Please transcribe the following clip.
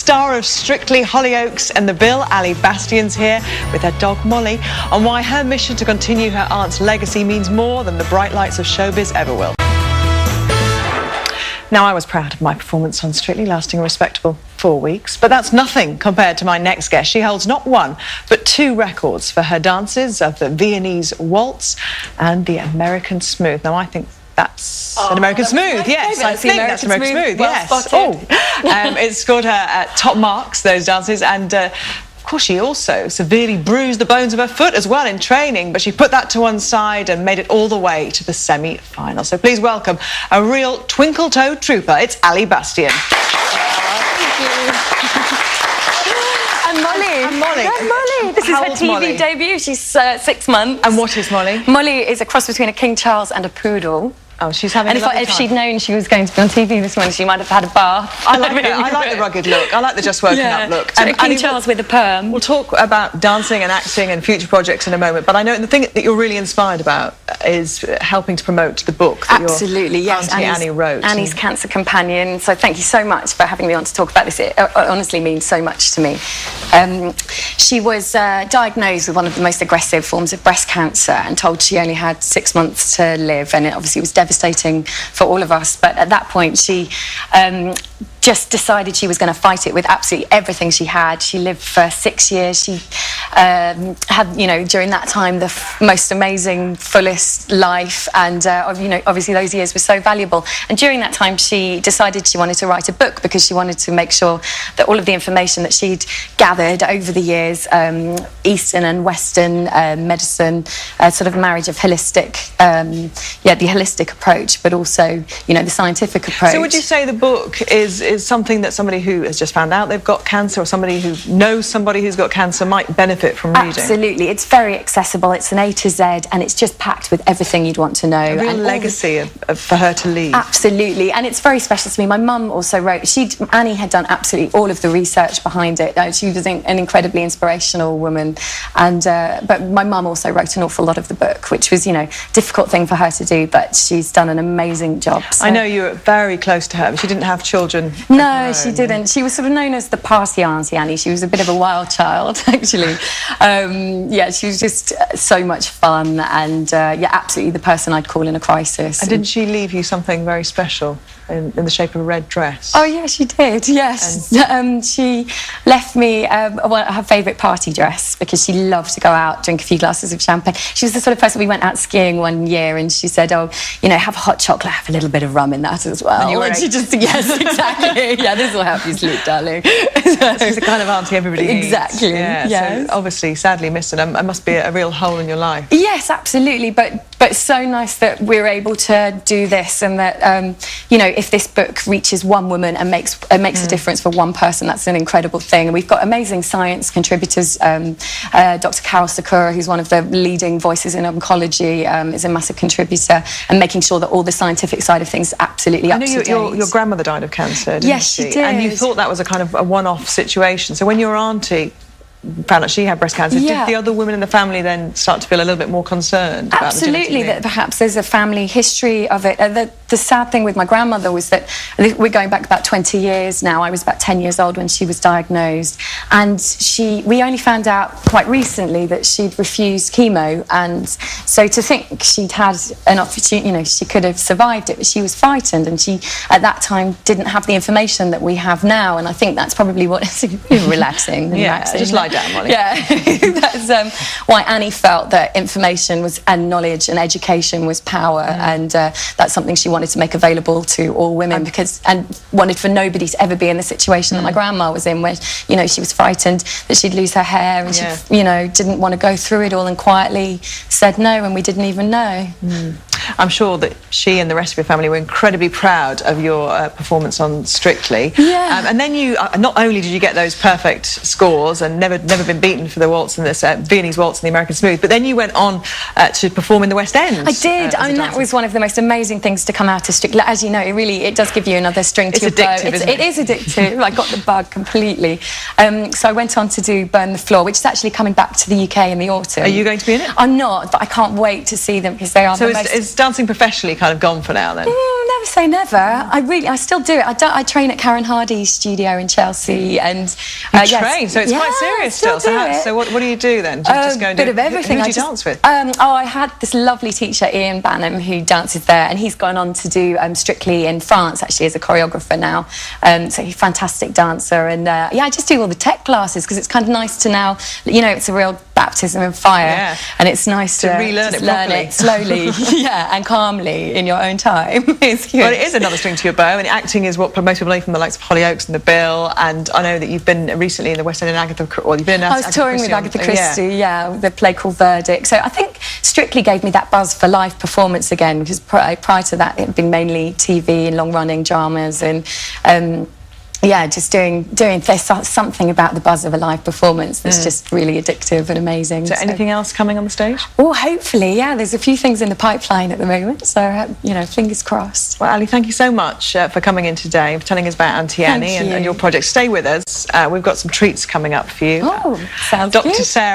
star of Strictly Hollyoaks and the Bill, Ali Bastian's here with her dog Molly on why her mission to continue her aunt's legacy means more than the bright lights of showbiz ever will. Now, I was proud of my performance on Strictly, lasting a respectable 4 weeks, but that's nothing compared to my next guest. She holds not one, but 2 records for her dances of the Viennese waltz and the American smooth. Now, I think that's an American smooth, yes. I think that's American smooth, yes. It scored her top marks, those dances, and of course, she also severely bruised the bones of her foot as well in training, but she put that to one side and made it all the way to the semi-final. So please welcome a real twinkle-toed trooper. It's Ali Bastian. Thank you. And Molly. And Molly. Yeah, Molly. This is her TV debut. She's 6 months. And what is Molly? Molly is a cross between a King Charles and a poodle. Oh, she's having a lovely time. If she'd known she was going to be on TV this morning, she might have had a bath. I like it. I like the rugged look. I like the just woken up look. And King Charles with a perm. We'll talk about dancing and acting and future projects in a moment, but I know the thing that you're really inspired about is helping to promote the book that Absolutely, yes. Annie wrote. Annie's Cancer Companion. So thank you so much for having me on to talk about this. It honestly means so much to me. She was diagnosed with one of the most aggressive forms of breast cancer and told she only had 6 months to live, and it obviously was devastating for all of us. But at that point, she just decided she was going to fight it with absolutely everything she had. She lived for 6 years. She had, you know, during that time, the most amazing, fullest life, and you know, obviously those years were so valuable. And during that time, she decided she wanted to write a book because she wanted to make sure that all of the information that she'd gathered over the years, Eastern and Western medicine, sort of marriage of holistic, the holistic approach, but also, you know, the scientific approach. So would you say the book is something that somebody who has just found out they've got cancer, or somebody who knows somebody who's got cancer, might benefit from reading? Absolutely. It's very accessible. It's an A to Z, and it's just packed with everything you'd want to know. A real legacy for her to leave. Absolutely. And it's very special to me. My mum also wrote, Annie had done absolutely all of the research behind it. She was an incredibly inspirational woman, and but my mum also wrote an awful lot of the book, which was, you know, a difficult thing for her to do, but she's done an amazing job. So. I know you were very close to her, but she didn't have children. No, she didn't. She was sort of known as the party auntie, Annie. She was a bit of a wild child, actually. Yeah, she was just so much fun, and yeah, absolutely the person I'd call in a crisis. And didn't she leave you something very special in the shape of a red dress? Oh, yeah, she did, yes. She left me her favourite party dress because she loved to go out, drink a few glasses of champagne. She was the sort of person, we went out skiing one year and she said, oh, you know, have a hot chocolate, have a little bit of rum in that as well. And she just, yes, exactly. Yeah, this will help you sleep, darling. She's the kind of auntie everybody needs. Exactly, yeah. Yes. So obviously, sadly missed, and it must be a real hole in your life. Yes, absolutely, but so nice that we're able to do this, and that, you know, if this book reaches one woman and makes a difference for one person, that's an incredible thing. And we've got amazing science contributors. Dr. Carol Sakura, who's one of the leading voices in oncology, is a massive contributor, and making sure that all the scientific side of things is absolutely up to date. I know your grandmother died of cancer, didn't yes, she did. And you thought that was a kind of a one-off situation. So when your auntie found out she had breast cancer, did the other women in the family then start to feel a little bit more concerned about Absolutely, that perhaps there's a family history of it. The sad thing with my grandmother was that we're going back about 20 years now. I was about 10 years old when she was diagnosed, and we only found out quite recently that she'd refused chemo, and so to think she'd had an opportunity, you know, she could have survived it, but she was frightened, and she at that time didn't have the information that we have now, and I think that's probably what is relaxing. Relaxing. Just lie down, Molly. Yeah, that's why Annie felt that information and knowledge and education was power, and that's something she wanted to make available to all women, and wanted for nobody to ever be in the situation that my grandma was in, where, you know, she was frightened that she'd lose her hair, and she, you know, didn't want to go through it all, and quietly said no, and we didn't even know. I'm sure that she and the rest of your family were incredibly proud of your performance on Strictly. Yeah. And then you, not only did you get those perfect scores and never been beaten for the waltz and this Viennese waltz and the American smooth, but then you went on to perform in the West End. I did. I mean, that was one of the most amazing things to come out of Strictly. As you know, it does give you another string to your bow. It is addictive. I got the bug completely. So I went on to do Burn the Floor, which is actually coming back to the UK in the autumn. Are you going to be in it? I'm not, but I can't wait to see them because they are the most is dancing professionally kind of gone for now then? Never say never. I still do it. I train at Karen Hardy's studio in Chelsea, and you train, so it's quite serious still. So what do you do then? Do you just go and bit of everything. Who do you dance with? I had this lovely teacher, Ian Banham, who dances there, and he's gone on to do Strictly in France actually as a choreographer now. So he's a fantastic dancer, and I just do all the tech classes because it's kind of nice to now, you know, it's a real baptism of fire, and it's nice to relearn it learn it slowly, and calmly in your own time. It's good. Well, it is another string to your bow, and acting is what most people know from the likes of Hollyoaks and The Bill, and I know that you've been recently in the West End in I was touring with Agatha Christie, the play called Verdict. So I think Strictly gave me that buzz for live performance again, because prior to that it had been mainly TV and long-running dramas, and just doing there's something about the buzz of a live performance that's just really addictive and amazing. So anything else coming on the stage? Oh, hopefully, there's a few things in the pipeline at the moment, so you know, fingers crossed. Well, Ali, thank you so much for coming in today, for telling us about Auntie Annie and your project. Stay with us. We've got some treats coming up for you. Oh, sounds Dr. good. Sarah